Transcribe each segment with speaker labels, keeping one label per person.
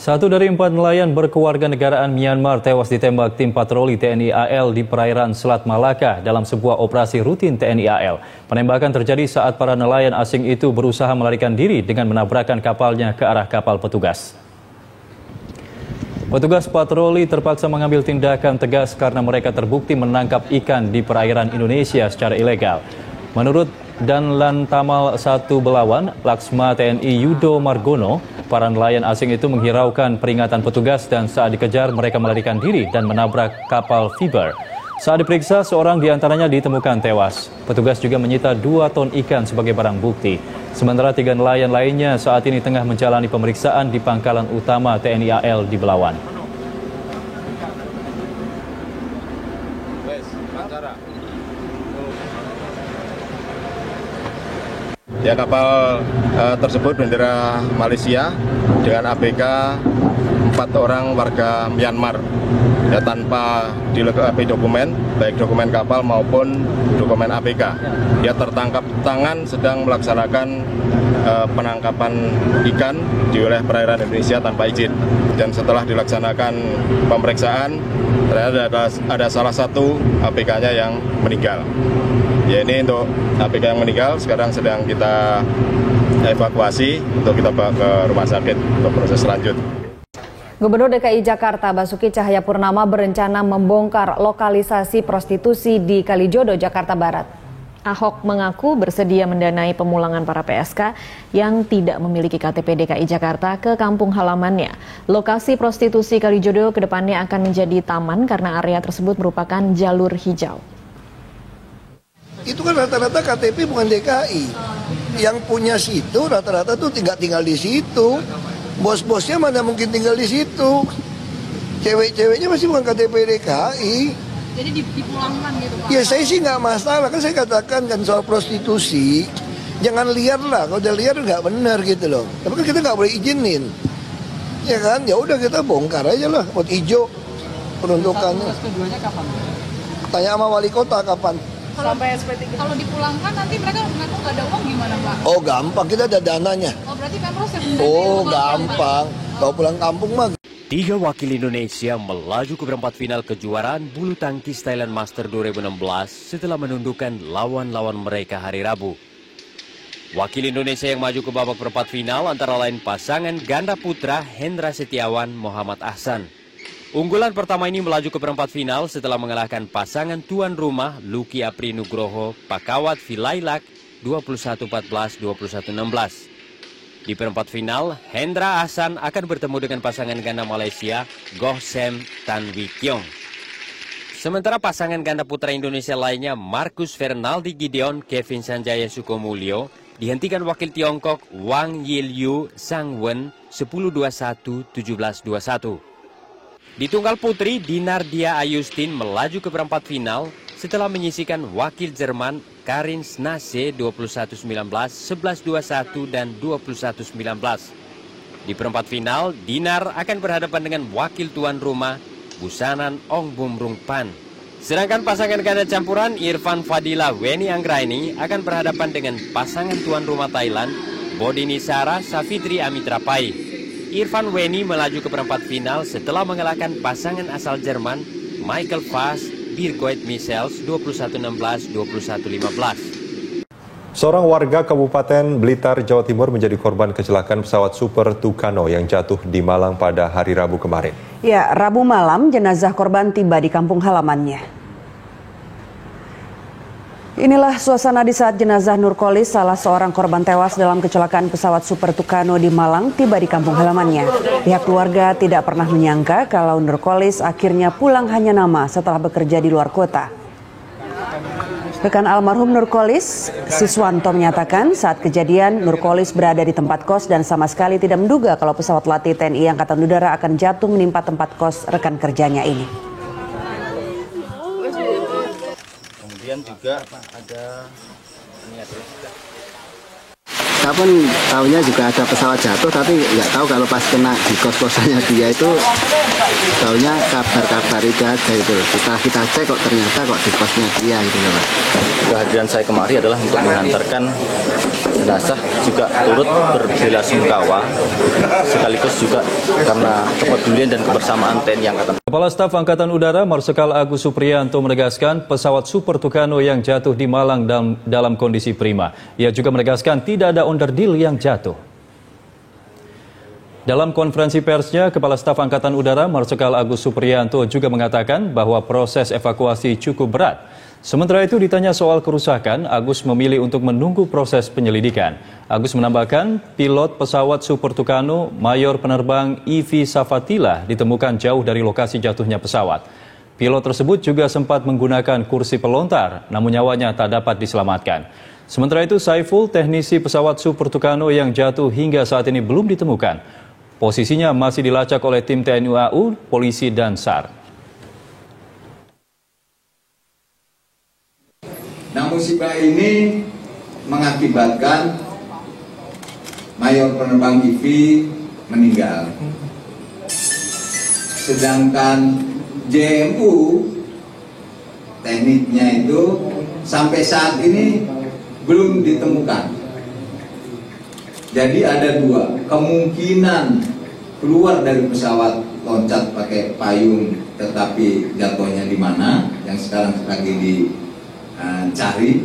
Speaker 1: Satu dari 4 nelayan berkewarganegaraan Myanmar tewas ditembak tim patroli TNI AL di perairan Selat Malaka dalam sebuah operasi rutin TNI AL. Penembakan terjadi saat para nelayan asing itu berusaha melarikan diri dengan menabrakkan kapalnya ke arah kapal petugas. Petugas patroli terpaksa mengambil tindakan tegas karena mereka terbukti menangkap ikan di perairan Indonesia secara ilegal. Menurut Danlan Tamal 1 Belawan, Laksma TNI Yudo Margono, para nelayan asing itu menghiraukan peringatan petugas dan saat dikejar mereka melarikan diri dan menabrak kapal fiber. Saat diperiksa, seorang di antaranya ditemukan tewas. Petugas juga menyita 2 ton ikan sebagai barang bukti. Sementara 3 nelayan lainnya saat ini tengah menjalani pemeriksaan di pangkalan utama TNI AL di Belawan.
Speaker 2: Ya, kapal tersebut bendera Malaysia dengan ABK 4 orang warga Myanmar ya, tanpa dilengkapi dokumen, baik dokumen kapal maupun dokumen ABK. Dia tertangkap tangan sedang melaksanakan penangkapan ikan di wilayah perairan Indonesia tanpa izin. Dan setelah dilaksanakan pemeriksaan, ternyata ada salah satu ABK-nya yang meninggal. Ya, ini untuk ABK yang meninggal sekarang sedang kita evakuasi untuk kita bawa ke rumah sakit untuk proses selanjut.
Speaker 3: Gubernur DKI Jakarta Basuki Cahayapurnama berencana membongkar lokalisasi prostitusi di Kalijodo, Jakarta Barat. Ahok mengaku bersedia mendanai pemulangan para PSK yang tidak memiliki KTP DKI Jakarta ke kampung halamannya. Lokasi prostitusi Kalijodo kedepannya akan menjadi taman karena area tersebut merupakan jalur hijau.
Speaker 4: Itu kan rata-rata KTP bukan DKI. Yang punya situ rata-rata tuh tinggal di situ. Bos-bosnya mana mungkin tinggal di situ. Cewek-ceweknya masih bukan KTP DKI.
Speaker 5: Jadi dipulangkan gitu Pak?
Speaker 4: Ya saya sih nggak masalah, kan saya katakan kan soal prostitusi. Jangan liar lah, kalau udah liar nggak benar gitu loh. Tapi kan kita nggak boleh izinin. Ya kan, ya udah kita bongkar aja lah, buat hijau peruntukannya.
Speaker 5: Keduanya kapan?
Speaker 4: Tanya sama wali kota kapan.
Speaker 5: Sampai SP3. Kalau dipulangkan nanti mereka mengaku nggak ada uang gimana Pak?
Speaker 4: Oh gampang, kita ada dananya.
Speaker 5: Oh berarti Pemprov yang
Speaker 4: Oh gampang, kalau pulang kampung mah.
Speaker 6: 3 wakil Indonesia melaju ke perempat final kejuaraan bulu tangkis Thailand Master 2016 setelah menundukkan lawan-lawan mereka hari Rabu. Wakil Indonesia yang maju ke babak perempat final antara lain pasangan ganda putra Hendra Setiawan Muhammad Ahsan. Unggulan pertama ini melaju ke perempat final setelah mengalahkan pasangan tuan rumah Lucky Apri Nugroho Pakawat Vilailak 21-14, 21-16. Di perempat final, Hendra Ahsan akan bertemu dengan pasangan ganda Malaysia Goh Sem Tan Wee Kiong. Sementara pasangan ganda putra Indonesia lainnya Marcus Fernaldi Gideon Kevin Sanjaya Sukomulyo dihentikan wakil Tiongkok Wang Yilyu Sang Wen 10-21, 17-21. Di tunggal putri, Dinar Dia Ayustin melaju ke perempat final setelah menyisihkan wakil Jerman Karin Snase 21-19, 11-21 dan 21-19. Di perempat final, Dinar akan berhadapan dengan wakil tuan rumah Busanan Ong Bumrung Pan. Sedangkan pasangan ganda campuran Irfan Fadila Weni Anggraini akan berhadapan dengan pasangan tuan rumah Thailand Bodini Sara Safitri Amitra Pai. Irfan Weni melaju ke perempat final setelah mengalahkan pasangan asal Jerman Michael Fass Birgoit Michels 21-16, 21-15.
Speaker 7: Seorang warga Kabupaten Blitar, Jawa Timur menjadi korban kecelakaan pesawat Super Tucano yang jatuh di Malang pada hari Rabu kemarin.
Speaker 8: Ya, Rabu malam jenazah korban tiba di kampung halamannya. Inilah suasana di saat jenazah Nurkolis, salah seorang korban tewas dalam kecelakaan pesawat Super Tucano di Malang, tiba di kampung halamannya. Pihak keluarga tidak pernah menyangka kalau Nurkolis akhirnya pulang hanya nama setelah bekerja di luar kota. Rekan almarhum Nurkolis, Siswanto, menyatakan saat kejadian Nurkolis berada di tempat kos dan sama sekali tidak menduga kalau pesawat latih TNI Angkatan Udara akan jatuh menimpa tempat kos rekan kerjanya ini.
Speaker 2: Kemudian juga ada
Speaker 9: Saya pun tahunya juga ada pesawat jatuh, tapi nggak tahu kalau pas kena di kos-kosannya dia itu, tahunya kabar-kabar itu aja itu. Kita cek kok ternyata kok di kosnya dia gitu ya Pak.
Speaker 10: Kehadiran saya kemari adalah untuk mengantarkan jenazah, juga turut berbelasungkawa, sekaligus juga karena kepedulian dan kebersamaan TNI Angkatan.
Speaker 1: Kepala Staf Angkatan Udara Marsikal Agus Supriyanto menegaskan pesawat Super Tucano yang jatuh di Malang dalam kondisi prima. Ia juga menegaskan tidak ada onderdil yang jatuh. Dalam konferensi persnya, Kepala Staf Angkatan Udara Marsikal Agus Supriyanto juga mengatakan bahwa proses evakuasi cukup berat. Sementara itu ditanya soal kerusakan, Agus memilih untuk menunggu proses penyelidikan. Agus menambahkan, pilot pesawat Super Tucano Mayor Penerbang Ivi Safatila ditemukan jauh dari lokasi jatuhnya pesawat. Pilot tersebut juga sempat menggunakan kursi pelontar, namun nyawanya tak dapat diselamatkan. Sementara itu, Saiful, teknisi pesawat Super Tucano yang jatuh hingga saat ini belum ditemukan. Posisinya masih dilacak oleh tim TNI AU, polisi, dan SAR.
Speaker 11: Nah, musibah ini mengakibatkan Mayor Penerbang Ivi meninggal. Sedangkan JMU tekniknya itu sampai saat ini belum ditemukan. Jadi ada dua kemungkinan keluar dari pesawat, loncat pakai payung, tetapi jatuhnya di mana yang sekarang lagi dicari,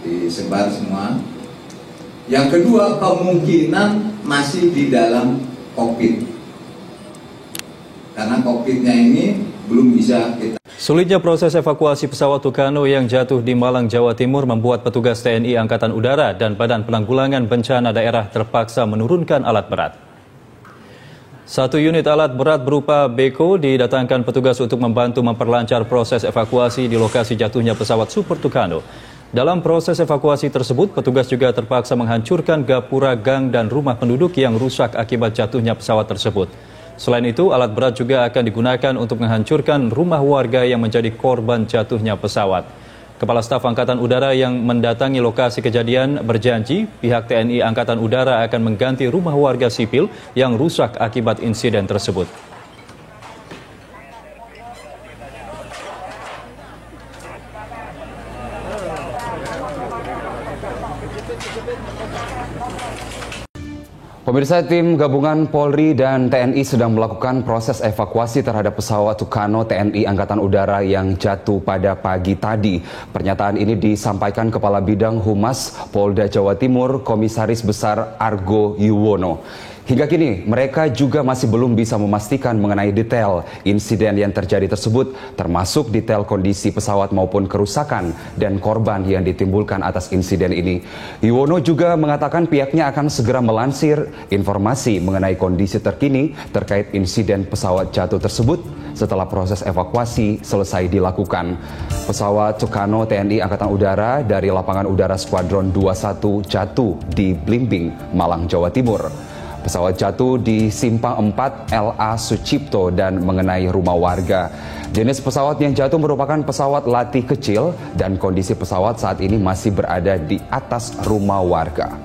Speaker 11: disebar semua. Yang kedua kemungkinan masih di dalam kokpit, karena kokpitnya ini belum bisa kita.
Speaker 1: Sulitnya proses evakuasi pesawat Tucano yang jatuh di Malang, Jawa Timur membuat petugas TNI Angkatan Udara dan Badan Penanggulangan Bencana Daerah terpaksa menurunkan alat berat. Satu unit alat berat berupa beko didatangkan petugas untuk membantu memperlancar proses evakuasi di lokasi jatuhnya pesawat Super Tucano. Dalam proses evakuasi tersebut, petugas juga terpaksa menghancurkan gapura gang dan rumah penduduk yang rusak akibat jatuhnya pesawat tersebut. Selain itu, alat berat juga akan digunakan untuk menghancurkan rumah warga yang menjadi korban jatuhnya pesawat. Kepala Staf Angkatan Udara yang mendatangi lokasi kejadian berjanji pihak TNI Angkatan Udara akan mengganti rumah warga sipil yang rusak akibat insiden tersebut.
Speaker 12: Pemirsa, tim gabungan Polri dan TNI sedang melakukan proses evakuasi terhadap pesawat Tucano TNI Angkatan Udara yang jatuh pada pagi tadi. Pernyataan ini disampaikan Kepala Bidang Humas Polda Jawa Timur, Komisaris Besar Argo Yuwono. Hingga kini, mereka juga masih belum bisa memastikan mengenai detail insiden yang terjadi tersebut, termasuk detail kondisi pesawat maupun kerusakan dan korban yang ditimbulkan atas insiden ini. Yuwono juga mengatakan pihaknya akan segera melansir informasi mengenai kondisi terkini terkait insiden pesawat jatuh tersebut setelah proses evakuasi selesai dilakukan. Pesawat Tucano TNI Angkatan Udara dari Lapangan Udara Skuadron 21 jatuh di Blimbing, Malang, Jawa Timur. Pesawat jatuh di Simpang 4 LA Sucipto dan mengenai rumah warga. Jenis pesawat yang jatuh merupakan pesawat latih kecil dan kondisi pesawat saat ini masih berada di atas rumah warga.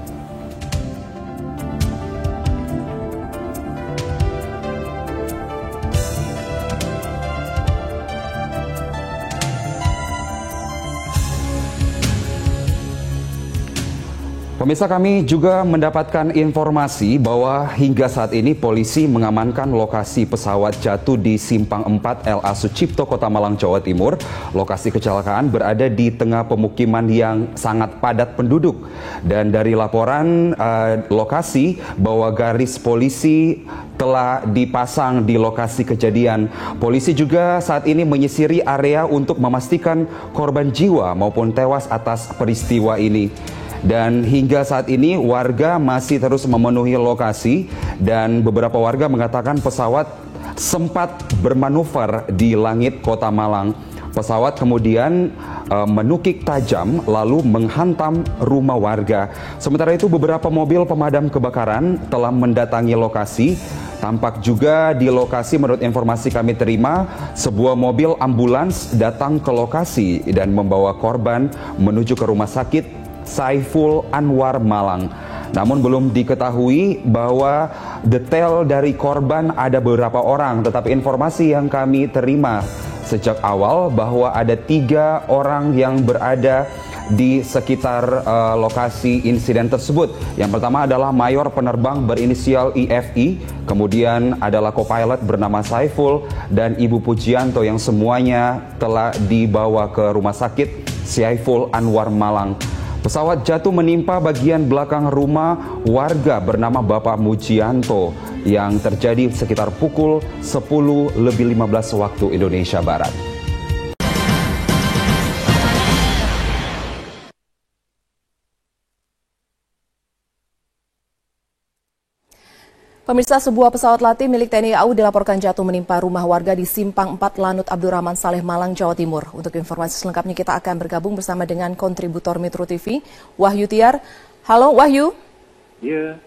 Speaker 12: Pemirsa, kami juga mendapatkan informasi bahwa hingga saat ini polisi mengamankan lokasi pesawat jatuh di Simpang 4 LA Sucipto, Kota Malang, Jawa Timur. Lokasi kecelakaan berada di tengah pemukiman yang sangat padat penduduk. Dan dari laporan lokasi bahwa garis polisi telah dipasang di lokasi kejadian. Polisi juga saat ini menyisiri area untuk memastikan korban jiwa maupun tewas atas peristiwa ini. Dan hingga saat ini warga masih terus memenuhi lokasi dan beberapa warga mengatakan pesawat sempat bermanuver di langit Kota Malang. Pesawat kemudian menukik tajam lalu menghantam rumah warga. Sementara itu beberapa mobil pemadam kebakaran telah mendatangi lokasi. Tampak juga di lokasi menurut informasi kami terima, sebuah mobil ambulans datang ke lokasi dan membawa korban menuju ke rumah sakit Saiful Anwar Malang. Namun belum diketahui bahwa detail dari korban ada beberapa orang, tetapi informasi yang kami terima sejak awal bahwa ada 3 orang yang berada di sekitar lokasi insiden tersebut. Yang pertama adalah mayor penerbang berinisial IFI, kemudian adalah co-pilot bernama Saiful, dan Ibu Pujianto yang semuanya telah dibawa ke Rumah Sakit Saiful Anwar Malang. Pesawat jatuh menimpa bagian belakang rumah warga bernama Bapak Mujianto yang terjadi sekitar pukul 10:15 waktu Indonesia Barat.
Speaker 13: Pemirsa, sebuah pesawat latih milik TNI AU dilaporkan jatuh menimpa rumah warga di Simpang 4 Lanut Abdurrahman Saleh, Malang, Jawa Timur. Untuk informasi selengkapnya kita akan bergabung bersama dengan kontributor Metro TV, Wahyu Tiar. Halo Wahyu.
Speaker 14: Iya.